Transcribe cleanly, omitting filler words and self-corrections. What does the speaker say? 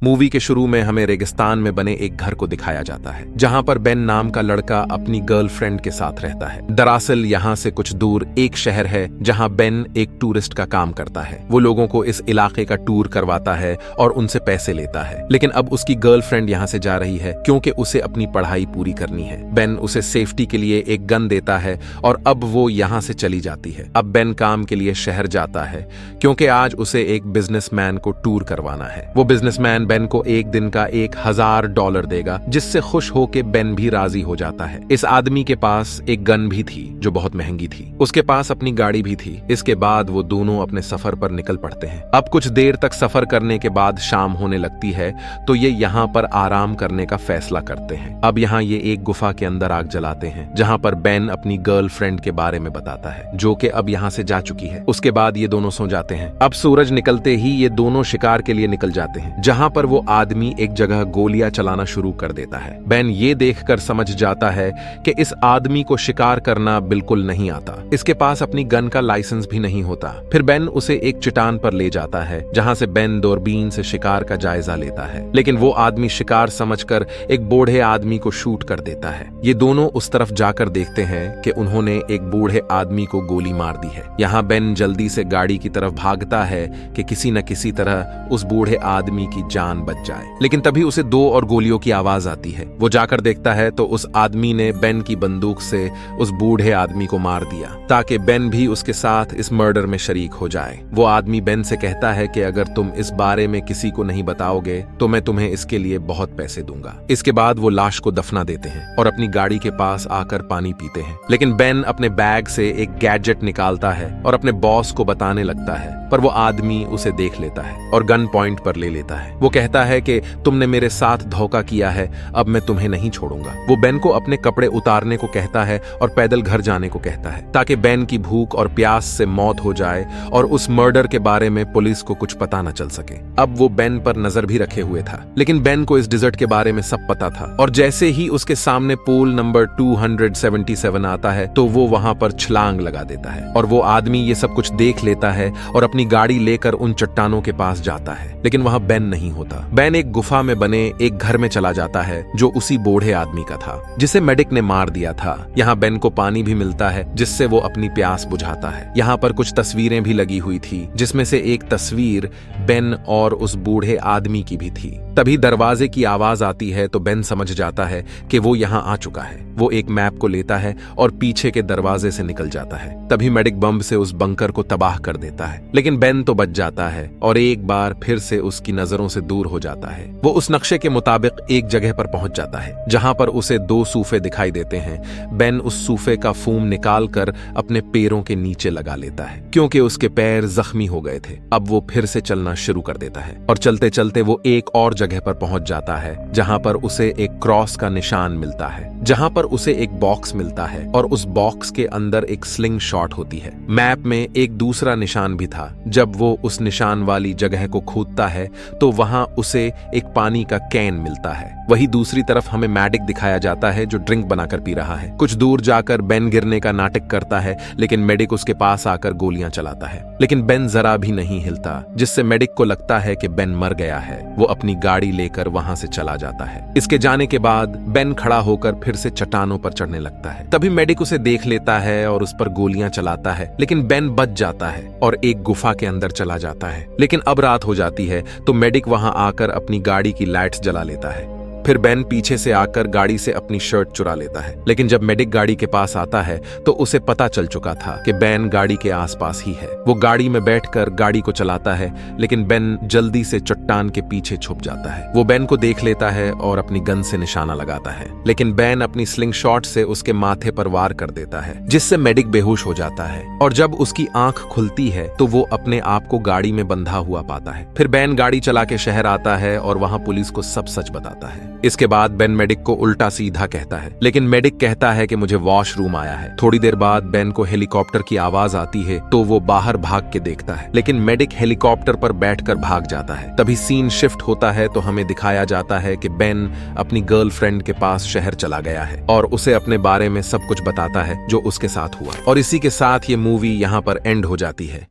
Movie के शुरू में हमें रेगिस्तान में बने एक घर को दिखाया जाता है जहां पर बेन नाम का लड़का अपनी गर्लफ्रेंड के साथ रहता है। दरअसल यहाँ से कुछ दूर एक शहर है जहां बेन एक टूरिस्ट का काम करता है। वो लोगों को इस इलाके का टूर करवाता है और उनसे पैसे लेता है। लेकिन अब उसकी गर्लफ्रेंड यहाँ से जा रही है क्योंकि उसे अपनी पढ़ाई पूरी करनी है। बेन उसे सेफ्टी के लिए एक गन देता है और अब वो यहाँ से चली जाती है। अब बेन काम के लिए शहर जाता है क्योंकि आज उसे एक बिजनेसमैन को टूर करवाना है। वो बिजनेसमैन बेन को एक दिन का $1000 देगा, जिससे खुश होके बेन भी राजी हो जाता है। इस आदमी के पास एक गन भी थी जो बहुत महंगी थी। उसके पास अपनी गाड़ी भी थी। इसके बाद वो दोनों अपने सफर पर निकल पड़ते हैं। अब कुछ देर तक सफर करने के बाद शाम होने लगती है तो ये यहाँ पर आराम करने का फैसला करते हैं। अब यहाँ ये एक गुफा के अंदर आग जलाते हैं जहाँ पर बेन अपनी गर्लफ्रेंड के बारे में बताता है जो कि अब यहाँ से जा चुकी है। उसके बाद ये दोनों सो जाते हैं। अब सूरज निकलते ही ये दोनों शिकार के लिए निकल जाते हैं जहाँ पर वो आदमी एक जगह गोलियां चलाना शुरू कर देता है। बेन ये देखकर समझ जाता है कि इस आदमी को शिकार करना बिल्कुल नहीं आता। इसके पास अपनी गन का लाइसेंस भी नहीं होता। फिर बेन उसे एक चट्टान पर ले जाता है जहां से बेन दूरबीन से शिकार का जायजा लेता है। लेकिन वो आदमी शिकार समझकर एक बूढ़े आदमी को शूट कर देता है। ये दोनों उस तरफ जाकर देखते हैं कि उन्होंने एक बूढ़े आदमी को गोली मार दी है। यहाँ बेन जल्दी से गाड़ी की तरफ भागता है कि किसी न किसी तरह उस बूढ़े आदमी की जान बच जाए। लेकिन तभी उसे 2 और गोलियों की आवाज आती है। वो जाकर देखता है तो उस आदमी ने बेन की बंदूक से उस बूढ़े आदमी को मार दिया ताकि बेन भी उसके साथ इस मर्डर में शरीक हो जाए। वो आदमी बेन से कहता है कि अगर तुम इस बारे में किसी को नहीं बताओगे तो मैं तुम्हें इसके लिए बहुत पैसे दूंगा। इसके बाद वो लाश को दफना देते हैं और अपनी गाड़ी के पास आकर पानी पीते हैं। लेकिन बेन अपने बैग से एक गैजेट निकालता है और अपने बॉस को बताने लगता है, पर वो आदमी उसे देख लेता है और गन पॉइंट पर ले लेता है। वो कहता है कि तुमने मेरे साथ धोखा किया है, अब मैं तुम्हें नहीं छोड़ूंगा। वो बेन को अपने कपड़े उतारने को कहता है और पैदल घर जाने को कहता है ताकि बेन की भूख और प्यास से मौत हो जाए और उस मर्डर के बारे में पुलिस को कुछ पता न चल सके। अब वो बेन पर नजर भी रखे हुए था, लेकिन बेन को इस डिजर्ट के बारे में सब पता था और जैसे ही उसके सामने पूल नंबर 277 आता है तो वो वहां पर छलांग लगा देता है और वो आदमी ये सब कुछ देख लेता है और अपनी गाड़ी लेकर उन चट्टानों के पास जाता है। लेकिन वहां बेन नहीं होता। बेन एक गुफा में बने एक घर में चला जाता है जो उसी बूढ़े आदमी का था जिसे मेडिक ने मार दिया था। यहाँ बेन को पानी भी मिलता है जिससे वो अपनी प्यास बुझाता है। यहाँ पर कुछ तस्वीरें भी लगी हुई थी जिसमें से एक तस्वीर बेन और उस बूढ़े आदमी की भी थी। तभी दरवाजे की आवाज आती है तो बेन समझ जाता है कि वो यहाँ आ चुका है। वो एक मैप को लेता है और पीछे के दरवाजे से निकल जाता है। तभी मेडिक बम से उस बंकर को तबाह कर देता है, लेकिन बेन तो बच जाता है और एक बार फिर से उसकी नजरों से दूर हो जाता है। वो उस नक्शे के मुताबिक एक जगह पर पहुंच जाता है जहां पर उसे 2 सूफे दिखाई देते हैं। बेन उस सूफे का फूम निकाल कर अपने पैरों के नीचे लगा लेता है क्योंकि उसके पैर जख्मी हो गए थे। अब वो फिर से चलना शुरू कर देता है और चलते चलते वो एक और जगह पर पहुंच जाता है जहां पर उसे एक क्रॉस का निशान मिलता है, जहां पर उसे एक बॉक्स मिलता है और उस बॉक्स के अंदर एक स्लिंग शॉट होती है। मैप में एक दूसरा निशान भी था। जब वो उस निशान वाली जगह को खोदता है तो वहां उसे एक पानी का कैन मिलता है। वही दूसरी तरफ हमें मैडिक दिखाया जाता है जो ड्रिंक बनाकर पी रहा है। कुछ दूर जाकर बेन गिरने का नाटक करता है लेकिन मेडिक उसके पास आकर गोलियां चलाता है, लेकिन बेन जरा भी नहीं हिलता, जिससे मेडिक को लगता है कि बेन मर गया है। वो अपनी गाड़ी लेकर वहां से चला जाता है। इसके जाने के बाद बेन खड़ा होकर फिर से चट्टानों पर चढ़ने लगता है। तभी मेडिक उसे देख लेता है और उस पर गोलियां चलाता है, लेकिन बेन बच जाता है और एक गुफा के अंदर चला जाता है। लेकिन अब रात हो जाती है तो मेडिक वहां आकर अपनी गाड़ी की लाइट्स जला लेता है। फिर बेन पीछे से आकर गाड़ी से अपनी शर्ट चुरा लेता है, लेकिन जब मेडिक गाड़ी के पास आता है तो उसे पता चल चुका था कि बेन गाड़ी के आसपास ही है। वो गाड़ी में बैठकर गाड़ी को चलाता है, लेकिन बेन जल्दी से चट्टान के पीछे छुप जाता है। वो बेन को देख लेता है और अपनी गन से निशाना लगाता है, लेकिन बेन अपनी स्लिंग शॉट से उसके माथे पर वार कर देता है, जिससे मेडिक बेहोश हो जाता है और जब उसकी आंख खुलती है तो वो अपने आप को गाड़ी में बंधा हुआ पाता है। फिर बेन गाड़ी चला के शहर आता है और वहां पुलिस को सब सच बताता है। इसके बाद बेन मेडिक को उल्टा सीधा कहता है, लेकिन मेडिक कहता है कि मुझे वॉशरूम आया है। थोड़ी देर बाद बेन को हेलीकॉप्टर की आवाज आती है तो वो बाहर भाग के देखता है, लेकिन मेडिक हेलीकॉप्टर पर बैठकर भाग जाता है। तभी सीन शिफ्ट होता है तो हमें दिखाया जाता है कि बेन अपनी गर्लफ्रेंड के पास शहर चला गया है और उसे अपने बारे में सब कुछ बताता है जो उसके साथ हुआ। और इसी के साथ ये मूवी यहाँ पर एंड हो जाती है।